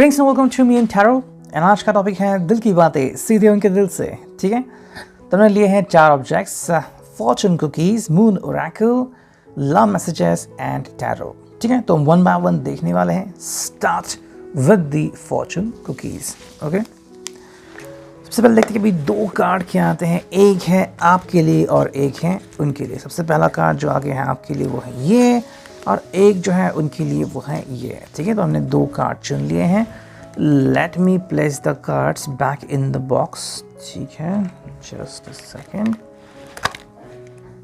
Greetings and welcome to me in tarot and आज का topic है दिल की बातें सीधे उनके दिल से। ठीक है, तो हमने लिए हैं 4 objects, Fortune cookies, moon Oracle, love messages and tarot. ठीक है, तो हम वन बाय वन देखने वाले हैं। Start with the Fortune cookies. Okay, सबसे पहले देखते हैं कि भाई 2 कार्ड क्या आते हैं। एक है आपके लिए और एक है उनके लिए। सबसे पहला कार्ड जो आगे है आपके लिए वो है ये, और एक जो है उनके लिए वो है ये। ठीक है, तो हमने 2 कार्ड चुन लिए हैं। Let me place the cards back in the box. ठीक है, जस्ट अ सेकेंड।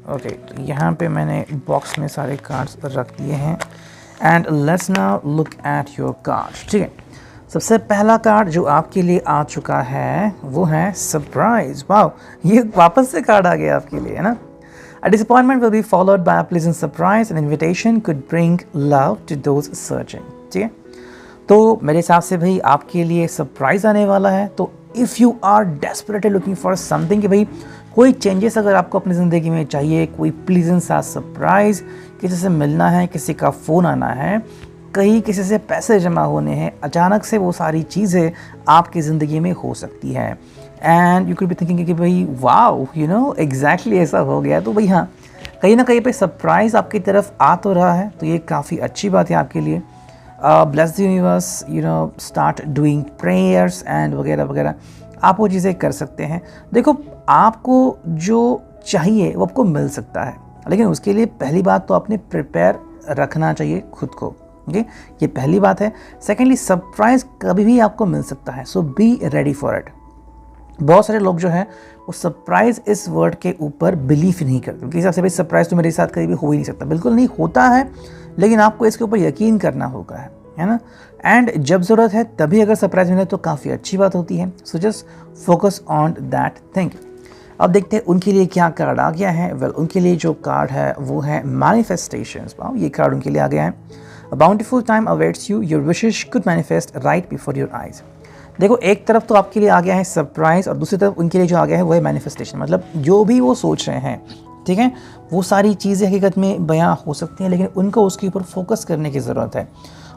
ओके, तो यहाँ पे मैंने बॉक्स में सारे कार्ड्स रख दिए हैं and let's now look at your card. ठीक है, सबसे पहला कार्ड जो आपके लिए आ चुका है वो है सरप्राइज। वाओ, ये वापस से कार्ड आ गया आपके लिए, है ना। A disappointment will be followed by a pleasant surprise. An invitation could bring love to those searching. ठीक है, तो मेरे हिसाब से भाई आपके लिए सरप्राइज आने वाला है। तो if you are desperately looking for something, कि भाई कोई चेंजेस अगर आपको अपनी ज़िंदगी में चाहिए, कोई प्लीजेंट सा सरप्राइज, किसी से मिलना है, किसी का फ़ोन आना है, कहीं किसी से पैसे जमा होने हैं, अचानक से वो सारी चीज़ें आपकी ज़िंदगी में हो सकती है। And you could be thinking कि भाई वाओ, यू नो एग्जैक्टली ऐसा हो गया। तो भाई हाँ, कहीं ना कहीं पे सरप्राइज़ आपकी तरफ आ तो रहा है, तो ये काफ़ी अच्छी बात है आपके लिए। Bless the universe, you know, start doing prayers and वगैरह वगैरह, आप वो चीज़ें कर सकते हैं। देखो, आपको जो चाहिए वो आपको मिल सकता है, लेकिन उसके लिए पहली बात तो आपने प्रिपेयर रखना चाहिए खुद को। ओके, ये पहली बात है। सेकेंडली, सरप्राइज़ कभी भी आपको मिल सकता है, सो बी रेडी फॉर इट। बहुत सारे लोग जो हैं वो सरप्राइज़ इस वर्ड के ऊपर बिलीव नहीं करते, उनके हिसाब से भाई सरप्राइज़ तो मेरे साथ कभी भी हो ही नहीं सकता। बिल्कुल नहीं होता है, लेकिन आपको इसके ऊपर यकीन करना होगा, है ना। एंड जब ज़रूरत है तभी अगर सरप्राइज़ मिले तो काफ़ी अच्छी बात होती है। So just focus on that thing. अब देखते हैं उनके लिए क्या कार्ड आ गया है। वेल, उनके लिए जो कार्ड है वो है मैनिफेस्टेशंस। वाओ, ये कार्ड उनके लिए आ गया है। A bountiful time awaits you, your wishes could manifest right before your eyes. देखो, एक तरफ तो आपके लिए आ गया है सरप्राइज़ और दूसरी तरफ उनके लिए जो आ गया है वो है मैनिफेस्टेशन। मतलब जो भी वो सोच रहे हैं, ठीक है, वो सारी चीज़ें हकीकत में बयां हो सकती हैं, लेकिन उनको उसके ऊपर फोकस करने की ज़रूरत है।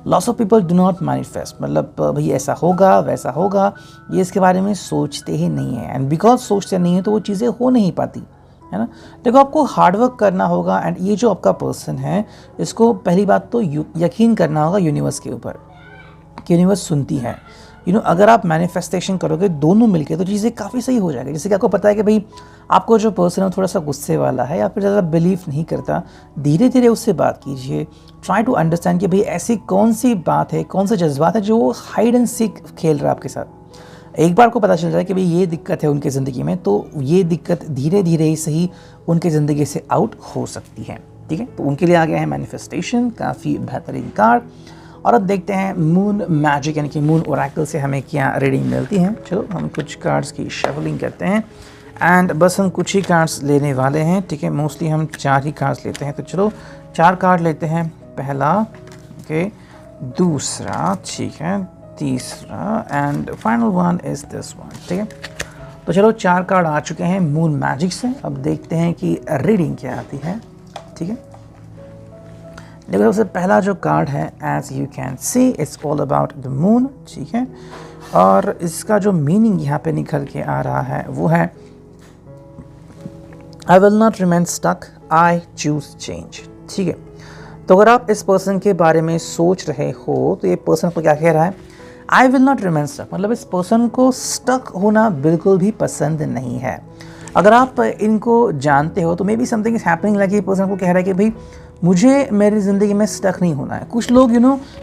Lots of people do not manifest, मतलब भाई ऐसा होगा वैसा होगा, ये इसके बारे में सोचते ही नहीं है। एंड बिकॉज सोचते नहीं है तो वो चीज़ें हो नहीं पाती, है ना। देखो, आपको हार्डवर्क करना होगा एंड ये जो आपका पर्सन है इसको पहली बात तो यकीन करना होगा यूनिवर्स के ऊपर कि यूनिवर्स सुनती है। यू नो, अगर आप मैनिफेस्टेशन करोगे दोनों मिलके तो चीज़ें काफ़ी सही हो जाएगी। जैसे कि आपको पता है कि भाई आपको जो पर्सन है थोड़ा सा गुस्से वाला है या फिर ज़्यादा बिलीव नहीं करता, धीरे धीरे उससे बात कीजिए। ट्राई टू अंडरस्टैंड कि भाई ऐसी कौन सी बात है, कौन से जज्बात है जो वो हाइड एंड सीक खेल रहा है आपके साथ। एक बार को पता चल जाए कि भाई ये दिक्कत है उनकी ज़िंदगी में, तो ये दिक्कत धीरे धीरे ही सही उनकी ज़िंदगी से आउट हो सकती है। ठीक है, तो उनके लिए आ गया है मैनिफेस्टेशन, काफ़ी बेहतरीन कार्ड। और अब देखते हैं मून मैजिक यानी कि मून ओरेकल से हमें क्या रीडिंग मिलती है। चलो हम कुछ कार्ड्स की शफलिंग करते हैं एंड बस हम कुछ ही कार्ड्स लेने वाले हैं। ठीक है, मोस्टली हम 4 ही कार्ड्स लेते हैं, तो चलो 4 कार्ड लेते हैं। पहला, ओके, दूसरा, ठीक है, तीसरा and final one is this one. ठीक है, तो चलो 4 कार्ड आ चुके हैं मून मैजिक से। अब देखते हैं कि रीडिंग क्या आती है। ठीक है, देखो, सबसे पहला जो कार्ड है, as you can see it's all about the moon. ठीक है, और इसका जो मीनिंग यहाँ पे निकल के आ रहा है वो है I will not remain stuck, I choose change. ठीक है, तो अगर आप इस पर्सन के बारे में सोच रहे हो तो ये पर्सन को क्या कह रहा है, I will not remain stuck, मतलब इस पर्सन को स्टक होना बिल्कुल भी पसंद नहीं है। अगर आप इनको जानते हो तो may be something is happening, like ये पर्सन को कह रहा है कि भाई मुझे मेरी ज़िंदगी में स्टक नहीं होना है। कुछ लोग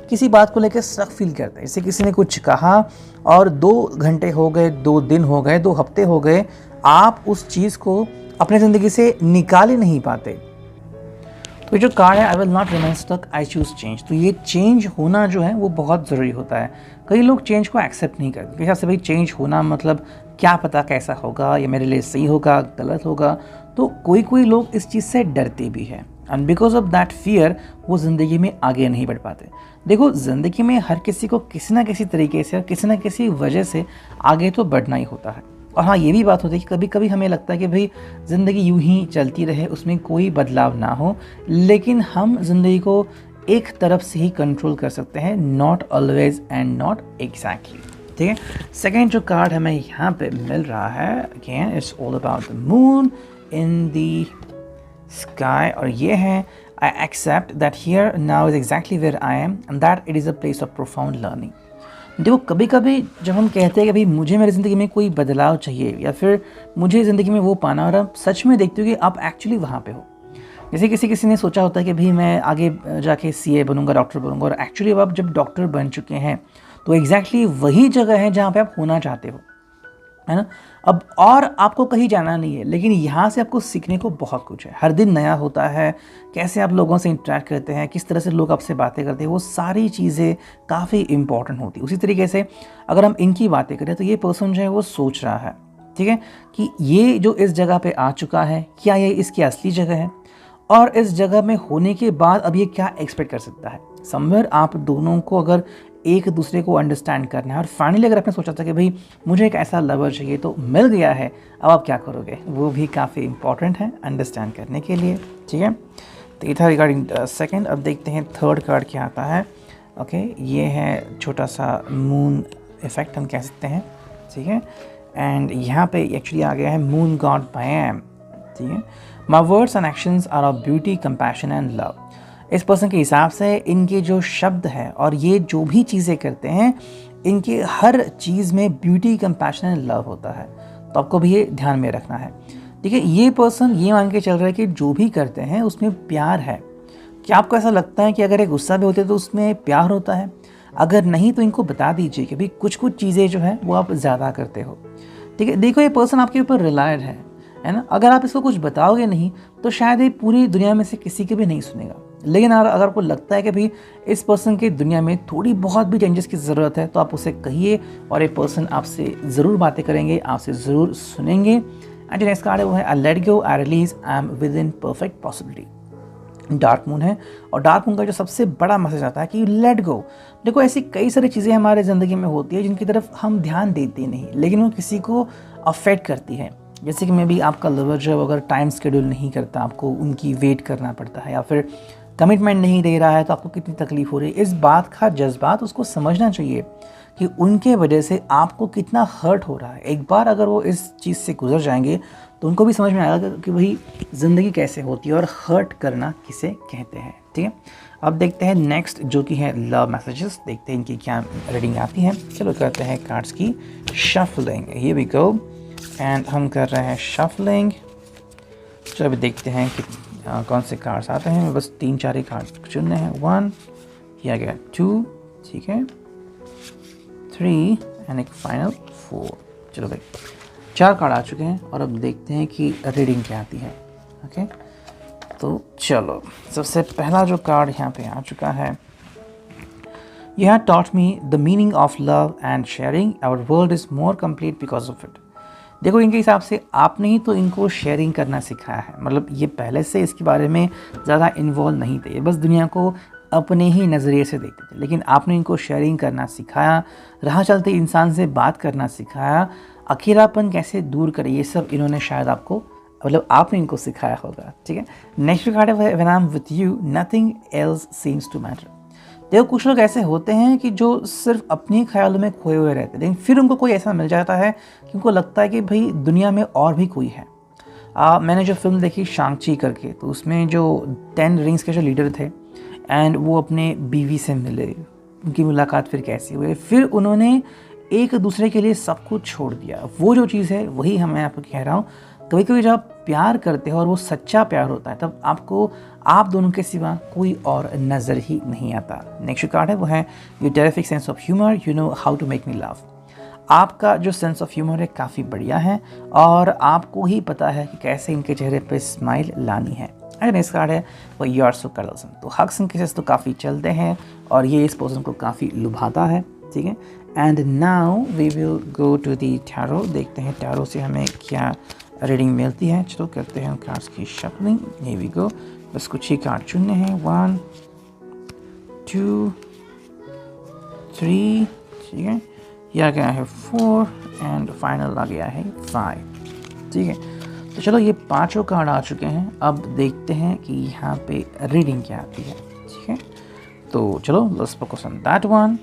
किसी बात को लेकर स्टक फील करते हैं। जैसे किसी ने कुछ कहा और 2 घंटे हो गए, 2 दिन हो गए, 2 हफ्ते हो गए, आप उस चीज़ को अपनी ज़िंदगी से निकाल ही नहीं पाते। तो ये जो कार्ड है, I will not remain stuck, I choose change, तो ये चेंज होना जो है वो बहुत ज़रूरी होता है। कई लोग चेंज को एक्सेप्ट नहीं करते, जैसे भाई चेंज होना मतलब क्या पता कैसा होगा, या मेरे लिए सही होगा गलत होगा। तो कोई लोग इस चीज़ से डरते भी हैं and because of that fear वो ज़िंदगी में आगे नहीं बढ़ पाते। देखो, ज़िंदगी में हर किसी को किसी ना किसी तरीके से, किसी ना किसी वजह से आगे तो बढ़ना ही होता है। और हाँ, ये भी बात होती है कि कभी कभी हमें लगता है कि भाई ज़िंदगी यूं ही चलती रहे, उसमें कोई बदलाव ना हो, लेकिन हम ज़िंदगी को एक तरफ से ही कंट्रोल कर सकते हैं, not always and not exactly. ठीक है, सेकेंड जो कार्ड हमें यहाँ पे मिल रहा है, again it's all about the moon in the sky, और ये है I accept that here now is exactly where I am and that it is a place of profound learning. देखो कभी कभी जब हम कहते हैं कि भाई मुझे मेरी ज़िंदगी में कोई बदलाव चाहिए या फिर मुझे ज़िंदगी में वो पाना, और आप सच में देखते हो कि आप एक्चुअली वहाँ पे हो। जैसे किसी ने सोचा होता है कि भाई मैं आगे जाके सीए बनूंगा, डॉक्टर बनूंगा, और एक्चुअली अब आप जब डॉक्टर बन चुके हैं तो एग्जैक्टली वही जगह है जहाँ पे आप होना चाहते हो, है ना। अब और आपको कहीं जाना नहीं है, लेकिन यहाँ से आपको सीखने को बहुत कुछ है। हर दिन नया होता है, कैसे आप लोगों से इंटरेक्ट करते हैं, किस तरह से लोग आपसे बातें करते हैं, वो सारी चीज़ें काफ़ी इंपॉर्टेंट होती है। उसी तरीके से अगर हम इनकी बातें करें तो ये पर्सन जो है वो सोच रहा है, ठीक है, कि ये जो इस जगह पे आ चुका है, क्या ये इसकी असली जगह है, और इस जगह में होने के बाद अब ये क्या एक्सपेक्ट कर सकता है। समवेयर आप दोनों को अगर एक दूसरे को अंडरस्टैंड करना है, और फाइनली अगर आपने सोचा था कि भाई मुझे एक ऐसा लवर चाहिए तो मिल गया है, अब आप क्या करोगे, वो भी काफ़ी इंपॉर्टेंट है अंडरस्टैंड करने के लिए। ठीक है, तो ये था रिगार्डिंग सेकंड। अब देखते हैं थर्ड कार्ड क्या आता है। ओके, ये है छोटा सा मून इफेक्ट हम कह सकते हैं। ठीक है, एंड यहाँ पे एक्चुअली आ गया है मून गॉड पायम। ठीक है, my words and actions are of beauty, compassion and love. इस पर्सन के हिसाब से इनके जो शब्द है और ये जो भी चीज़ें करते हैं, इनके हर चीज़ में ब्यूटी, कंपैशन एंड लव होता है। तो आपको भी ये ध्यान में रखना है। ठीक है, ये पर्सन ये मान के चल रहा है कि जो भी करते हैं उसमें प्यार है। क्या आपको ऐसा लगता है कि अगर एक गुस्सा भी होते तो उसमें प्यार होता है? अगर नहीं तो इनको बता दीजिए कि भाई कुछ चीज़ें जो है वो आप ज़्यादा करते हो। ठीक है, देखो ये पर्सन आपके ऊपर रिलायड है ना। अगर आप इसको कुछ बताओगे नहीं तो शायद ये पूरी दुनिया में से किसी के भी नहीं सुनेगा। लेकिन अगर आपको लगता है कि भाई इस पर्सन की दुनिया में थोड़ी बहुत भी चेंजेस की ज़रूरत है तो आप उसे कहिए, और ये पर्सन आपसे ज़रूर बातें करेंगे, आपसे ज़रूर सुनेंगे। एंड नेक्स्ट कार्ड है वो है I let go, I release, I am with in perfect possibility. Dark moon है, और डार्क मून का जो सबसे बड़ा मैसेज आता है कि लेट गो। देखो ऐसी कई सारी चीज़ें हमारे ज़िंदगी में होती है जिनकी तरफ हम ध्यान देते नहीं, लेकिन वो किसी को अफेक्ट करती है। जैसे कि मे बी आपका लवर जो अगर टाइम शेड्यूल नहीं करता, आपको उनकी वेट करना पड़ता है, या फिर कमिटमेंट नहीं दे रहा है तो आपको कितनी तकलीफ हो रही है। इस बात का जज्बात उसको समझना चाहिए कि उनके वजह से आपको कितना हर्ट हो रहा है। एक बार अगर वो इस चीज़ से गुजर जाएंगे तो उनको भी समझ में आएगा कि भाई ज़िंदगी कैसे होती है और हर्ट करना किसे कहते हैं। ठीक है, अब देखते हैं नेक्स्ट जो कि है लव मैसेजेस। देखते हैं इनकी क्या रीडिंग आती है। चलो करते हैं कार्ड्स की shuffling. Here we go, and हम कर रहे हैं शफलिंग। चलो अभी देखते हैं कि कौन से कार्ड्स आते हैं। बस 3-4 ही कार्ड चुनने हैं। 1, ये आ गया 2, ठीक है, 3 एंड एक फाइनल 4। चलो भाई 4 कार्ड आ चुके हैं, और अब देखते हैं कि रीडिंग क्या आती है। ओके, तो चलो सबसे पहला जो कार्ड यहाँ पे आ चुका है, यह taught me the meaning of love and sharing, our world is more complete because of it. देखो इनके हिसाब से आपने ही तो इनको शेयरिंग करना सिखाया है। मतलब ये पहले से इसके बारे में ज़्यादा इन्वॉल्व नहीं थे, ये बस दुनिया को अपने ही नज़रिए से देखते थे, लेकिन आपने इनको शेयरिंग करना सिखाया, राह चलते इंसान से बात करना सिखाया, अकेलापन कैसे दूर करें, ये सब इन्होंने शायद आपको, मतलब आपने इनको सिखाया होगा। ठीक है, नेक्स्ट कार्ड है when I am with you nothing else seems to matter. देखो कुछ लोग ऐसे होते हैं कि जो सिर्फ अपने ख्यालों में खोए हुए रहते हैं, लेकिन फिर उनको कोई ऐसा मिल जाता है कि उनको लगता है कि भाई दुनिया में और भी कोई है। मैंने जो फिल्म देखी शांग-ची करके, तो उसमें जो 10 रिंग्स के जो लीडर थे एंड वो अपने बीवी से मिले, उनकी मुलाकात फिर कैसी हुई, फिर उन्होंने एक दूसरे के लिए सब कुछ छोड़ दिया। वो जो चीज़ है वही मैं आपको कह रहा हूँ। कभी कभी जब आप प्यार करते हो और वो सच्चा प्यार होता है, तब आपको आप दोनों के सिवा कोई और नज़र ही नहीं आता। नेक्स्ट कार्ड है वो है your terrific sense of humour, you know how to make me laugh. आपका जो सेंस ऑफ ह्यूमर है काफ़ी बढ़िया है, और आपको ही पता है कि कैसे इनके चेहरे पे स्माइल लानी है। एंड नेक्स्ट कार्ड है वो यू आर सो कर्लसन। तो हग्स एंड किसेस तो काफ़ी चलते हैं, और ये इस पर्सन को काफ़ी लुभाता है। ठीक है, and now we will go to the tarot. देखते हैं टैरो से हमें क्या रीडिंग मिलती है। चलो करते हैं कार्ड्स की शफलिंग। हियर वी गो, बस कुछ ही कार्ड चुनने हैं। 1, 2, 3, ठीक है, ये आ गया है 4 एंड फाइनल आ गया है 5। ठीक है, तो चलो ये 5 कार्ड आ चुके हैं। अब देखते हैं कि यहाँ पे रीडिंग क्या आती है। ठीक है, तो चलो let's focus on that one.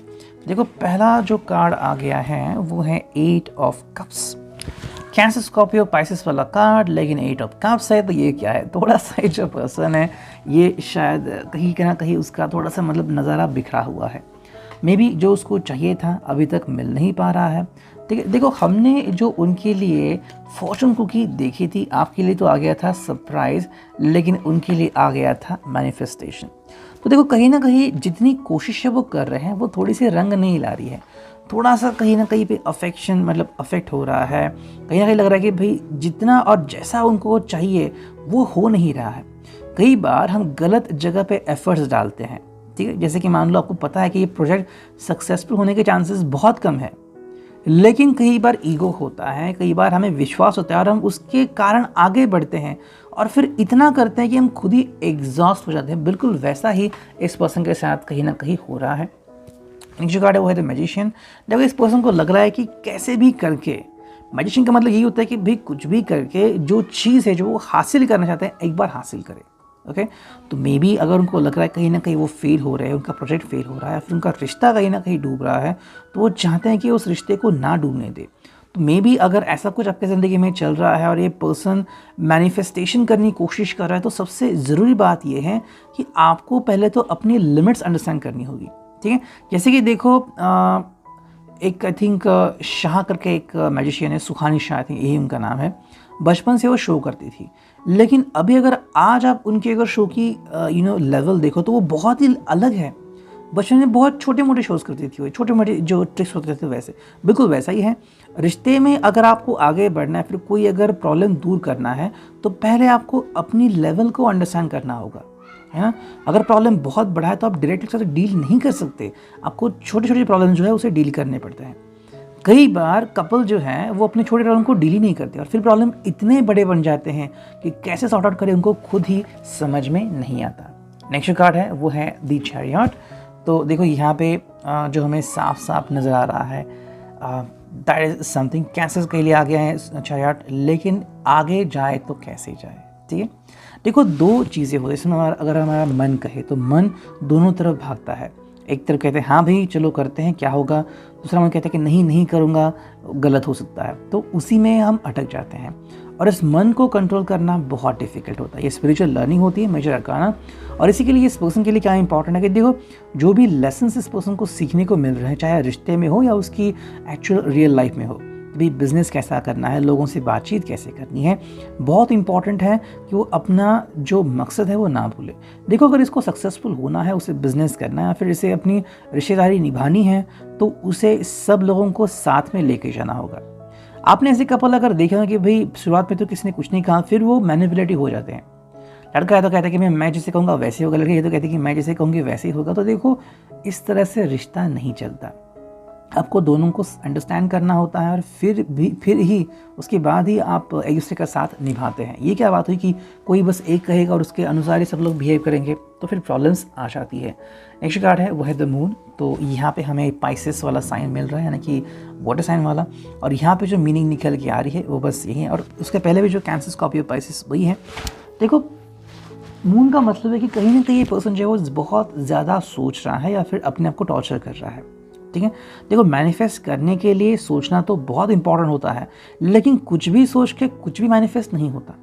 देखो पहला जो कार्ड आ गया है वो है 8 of cups. Cancer Scorpio Pisces वाला कार्ड, लेकिन 8 ऑफ कप्स है, तो ये क्या है, थोड़ा सा जो पर्सन है ये शायद कहीं ना कहीं उसका थोड़ा सा मतलब नज़ारा बिखरा हुआ है। मे बी जो उसको चाहिए था अभी तक मिल नहीं पा रहा है। ठीक है, देखो हमने जो उनके लिए फॉर्चून कुकी देखी थी, आपके लिए तो आ गया था सरप्राइज़, लेकिन उनके लिए आ गया था मैनिफेस्टेशन। तो देखो कहीं ना कहीं जितनी कोशिशें वो कर रहे हैं वो थोड़ी सी रंग नहीं ला रही है, थोड़ा सा कहीं ना कहीं पे अफेक्शन मतलब अफेक्ट हो रहा है, कहीं ना कहीं लग रहा है कि भाई जितना और जैसा उनको चाहिए वो हो नहीं रहा है। कई बार हम गलत जगह पे एफर्ट्स डालते हैं। ठीक है, जैसे कि मान लो आपको पता है कि ये प्रोजेक्ट सक्सेसफुल होने के चांसेस बहुत कम है, लेकिन कई बार ईगो होता है, कई बार हमें विश्वास होता है और हम उसके कारण आगे बढ़ते हैं और फिर इतना करते हैं कि हम खुद ही एग्जॉस्ट हो जाते हैं। बिल्कुल वैसा ही इस पर्सन के साथ कहीं ना कहीं हो रहा है। नेक्स्ट कार्ड है वो है द मैजिशियन। देखो इस पर्सन को लग रहा है कि कैसे भी करके, मैजिशियन का मतलब यही होता है कि भाई कुछ भी करके जो चीज़ है जो वो हासिल करना चाहते हैं एक बार हासिल करें। ओके, तो मे बी अगर उनको लग रहा है कहीं ना कहीं वो फेल हो रहे हैं, उनका प्रोजेक्ट फेल हो रहा है, फिर उनका रिश्ता कहीं ना कहीं डूब रहा है, तो वो चाहते हैं कि उस रिश्ते को ना डूबने दे। तो मे बी अगर ऐसा कुछ आपकी ज़िंदगी में चल रहा है और ये पर्सन मैनिफेस्टेशन करने की कोशिश कर रहा है, तो सबसे ज़रूरी बात ये है कि आपको पहले तो अपनी लिमिट्स अंडरस्टैंड करनी होगी। ठीक है, जैसे कि देखो एक आई थिंक शाह करके एक मैजिशियन है, सुखानी शाह थी, यही उनका नाम है। बचपन से वो शो करती थी, लेकिन अभी अगर आज आप उनके अगर शो की लेवल देखो तो वो बहुत ही अलग है। बचपन में बहुत छोटे मोटे शोज़ करती थी, वो छोटे मोटे जो ट्रिक्स होते थे वैसे बिल्कुल वैसा ही है। रिश्ते में अगर आपको आगे बढ़ना है, फिर कोई अगर प्रॉब्लम दूर करना है, तो पहले आपको अपनी लेवल को अंडरस्टैंड करना होगा, है ना। अगर प्रॉब्लम बहुत बड़ा है तो आप डायरेक्ट साथ डील नहीं कर सकते, आपको छोटे छोटे प्रॉब्लम जो है उसे डील करने पड़ते हैं। कई बार कपल जो है वो अपने छोटे प्रॉब्लम को डील ही नहीं करते और फिर प्रॉब्लम इतने बड़े बन जाते हैं कि कैसे सॉर्ट आउट करें उनको खुद ही समझ में नहीं आता। नेक्स्ट कार्ड है वो है द चैरियट। तो देखो यहाँ पे जो हमें साफ साफ नज़र आ रहा है दैट इज समथिंग, कैंसर के लिए आ गया है चैरियट, लेकिन आगे जाए तो कैसे जाए। ठीक है, देखो दो चीज़ें होती हैं इसमें। अगर हमारा मन कहे तो मन दोनों तरफ भागता है। एक तरफ कहते हैं हाँ भाई चलो करते हैं क्या होगा, दूसरा मन कहते हैं कि नहीं नहीं करूँगा गलत हो सकता है, तो उसी में हम अटक जाते हैं। और इस मन को कंट्रोल करना बहुत डिफिकल्ट होता है, ये स्पिरिचुअल लर्निंग होती है मेजर अरकाना। और इसी के लिए इस पर्सन के लिए क्या इंपॉर्टेंट है कि देखो जो भी लेसन्स इस पर्सन को सीखने को मिल रहे हैं, चाहे रिश्ते में हो या उसकी एक्चुअल रियल लाइफ में हो, भी बिज़नेस कैसा करना है, लोगों से बातचीत कैसे करनी है, बहुत इंपॉर्टेंट है कि वो अपना जो मकसद है वो ना भूले। देखो अगर इसको सक्सेसफुल होना है, उसे बिज़नेस करना है या फिर इसे अपनी रिश्तेदारी निभानी है, तो उसे सब लोगों को साथ में लेके जाना होगा। आपने ऐसे कपल अगर देखा कि भाई शुरुआत में तो किसी ने कुछ नहीं कहा, फिर वो मैनिपुलेटिव हो जाते हैं। लड़का है तो कहता है कि मैं जैसे कहूँगा वैसे होगा, लड़की है तो कहती है कि मैं जैसे कहूँगी वैसे ही होगा। तो देखो इस तरह से रिश्ता नहीं चलता, आपको दोनों को अंडरस्टैंड करना होता है और फिर ही उसके बाद ही आप एक दूसरे का साथ निभाते हैं। ये क्या बात हुई कि कोई बस एक कहेगा और उसके अनुसार ही सब लोग बिहेव करेंगे, तो फिर प्रॉब्लम्स आ जाती है। नेक्स्ट कार्ड है वो है द मून। तो यहाँ पे हमें पाइसेस वाला साइन मिल रहा है, यानी कि वाटर साइन वाला, और यहाँ पे जो मीनिंग निकल के आ रही है वो बस यही है। और उसके पहले भी जो कैंसर स्कॉर्पियो पाइसेस वही है। देखो मून का मतलब है कि कहीं ना कहीं ये पर्सन जो है वो बहुत ज़्यादा सोच रहा है या फिर अपने आप को टॉर्चर कर रहा है। ठीक है, देखो मैनिफेस्ट करने के लिए सोचना तो बहुत इंपॉर्टेंट होता है, लेकिन कुछ भी सोच के कुछ भी मैनिफेस्ट नहीं होता।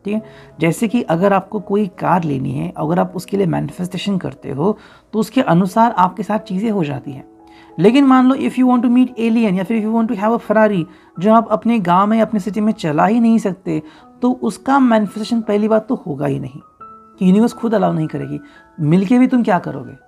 ठीक है, जैसे कि अगर आपको कोई कार लेनी है, अगर आप उसके लिए मैनिफेस्टेशन करते हो तो उसके अनुसार आपके साथ चीज़ें हो जाती हैं। लेकिन मान लो if you want to meet alien या फिर if you want to have a Ferrari जो आप अपने गांव में अपने सिटी में चला ही नहीं सकते, तो उसका मैनिफेस्टेशन पहली बात तो होगा ही नहीं, कि यूनिवर्स खुद अलाउ नहीं करेगी। मिलके भी तुम क्या करोगे।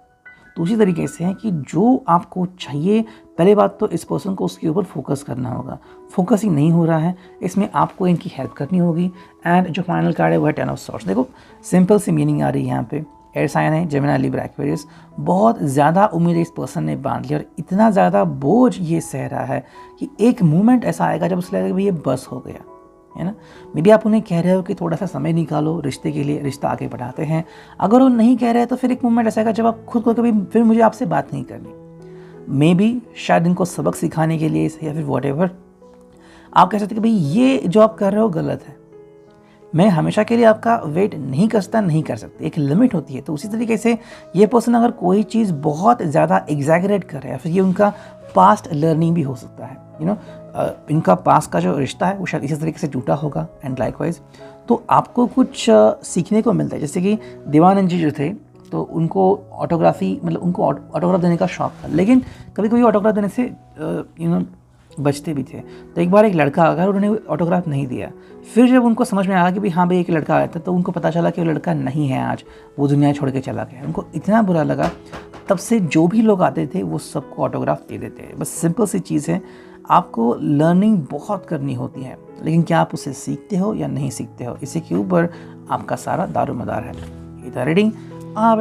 तो उसी तरीके से है कि जो आपको चाहिए, पहले बात तो इस पर्सन को उसके ऊपर फोकस करना होगा। फोकस ही नहीं हो रहा है, इसमें आपको इनकी हेल्प करनी होगी। एंड जो फाइनल कार्ड है वो है 10 ऑफ सॉर्ड्स। देखो सिंपल सी मीनिंग आ रही है यहाँ पे, एयर साइन है जेमिनी लिब्रा एक्वेरियस। बहुत ज़्यादा उम्मीद इस पर्सन ने बांध ली और इतना ज़्यादा बोझ ये सह रहा है कि एक मोमेंट ऐसा आएगा जब उसे लगेगा कि भाई ये बस हो गया, है ना। मे बी आप उन्हें कह रहे हो कि थोड़ा सा समय निकालो रिश्ते के लिए, रिश्ता आगे बढ़ाते हैं। अगर वो नहीं कह रहे तो फिर एक मोमेंट ऐसा आएगा जब आप खुद को कभी फिर मुझे आपसे बात नहीं करनी। मे बी शायद इनको सबक सिखाने के लिए या फिर वॉट एवर आप कह सकते हैं कि भाई ये जो आप कर रहे हो गलत है, मैं हमेशा के लिए आपका वेट नहीं कर सकता, नहीं कर सकते, एक लिमिट होती है। तो उसी तरीके से ये पर्सन अगर कोई चीज़ बहुत ज़्यादा एग्जैगरेट कर रहा है, फिर ये उनका पास्ट लर्निंग भी हो सकता है, इनका पास्ट का जो रिश्ता है वो शायद इसी तरीके से जुटा होगा। एंड लाइकवाइज तो आपको कुछ सीखने को मिलता है। जैसे कि देवानंद जी जो थे, तो उनको ऑटोग्राफी मतलब उनको ऑटोग्राफ देने का शौक था, लेकिन कभी कभी ऑटोग्राफ देने से बचते भी थे। तो एक बार एक लड़का आ गया, उन्होंने ऑटोग्राफ नहीं दिया। फिर जब उनको समझ में आया कि भाई हाँ भाई एक लड़का आया था, तो उनको पता चला कि वो लड़का नहीं है, आज वो दुनिया छोड़ के चला गया। उनको इतना बुरा लगा, तब से जो भी लोग आते थे वो सबको ऑटोग्राफ दे देते हैं। बस सिंपल सी चीज़ है, आपको लर्निंग बहुत करनी होती है, लेकिन क्या आप उसे सीखते हो या नहीं सीखते हो, इसी के ऊपर आपका सारा दारोमदार है। इधर रीडिंग आप